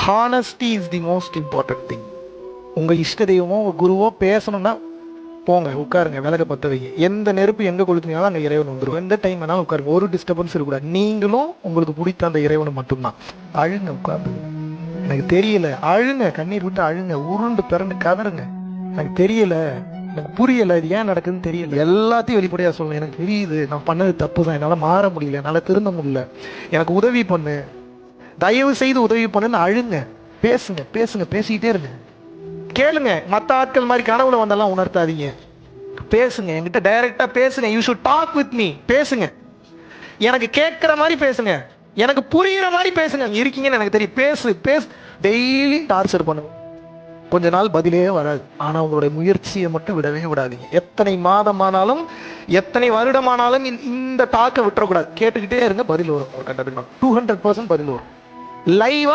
Honesty is the most important thing. உங்கள் இஷ்ட தெய்வமோ உங்கள் குருவோ பேசணும்னா போங்க, உட்காருங்க, விலக பற்ற வைங்க. எந்த நெருப்பு எங்கே கொளுத்துனாலும் அங்கே இறைவன் வந்துடும். எந்த டைம் வேணாலும் உட்காருங்க, ஒரு டிஸ்டர்பன்ஸ் இருக்கக்கூடாது. நீங்களும் உங்களுக்கு பிடித்த அந்த இறைவனை மட்டும்தான். அழுங்க, உட்காந்து எனக்கு தெரியல, அழுங்க, கண்ணீர் விட்டு அழுங்க, உருண்டு பிறண்டு கதறுங்க. எனக்கு தெரியல, எனக்கு புரியல, இது ஏன் நடக்குதுன்னு தெரியல, எல்லாத்தையும் வெளிப்படையாக சொல்லணும். எனக்கு தெரியுது, நான் பண்ணது தப்பு தான், என்னால் மாற முடியல, என்னால் திருந்த முடியல, எனக்கு உதவி பண்ணு, தயவு செய்து உதவி பண்ணுன்னு அழுங்க. பேசுங்க, பேசுங்க, பேசிக்கிட்டே இருங்க. கேளுங்க, மற்ற ஆட்கள் மாதிரி கனவுல வந்தெல்லாம் உணர்த்தாதீங்க. பேசுங்க, என்கிட்ட டைரக்டா பேசுங்க. You should talk with me. பேசுங்க, எனக்கு கேட்கிற மாதிரி பேசுங்க, எனக்கு புரியுற மாதிரி பேசுங்க. இருக்கீங்கன்னு எனக்கு தெரியும். பேசு பேசு. டெய்லி டார்ச்சர் பண்ணுங்க, கொஞ்ச நாள் பதிலே வராது. ஆனா உங்களுடைய முயற்சியை மட்டும் விடவே விடாதீங்க. எத்தனை மாதமானாலும் எத்தனை வருடமானாலும் இந்த டாக்கை விட்டுறக்கூடாது. கேட்டுக்கிட்டே இருங்க, பதில் வரும். 200% பதில் வரும். லைவா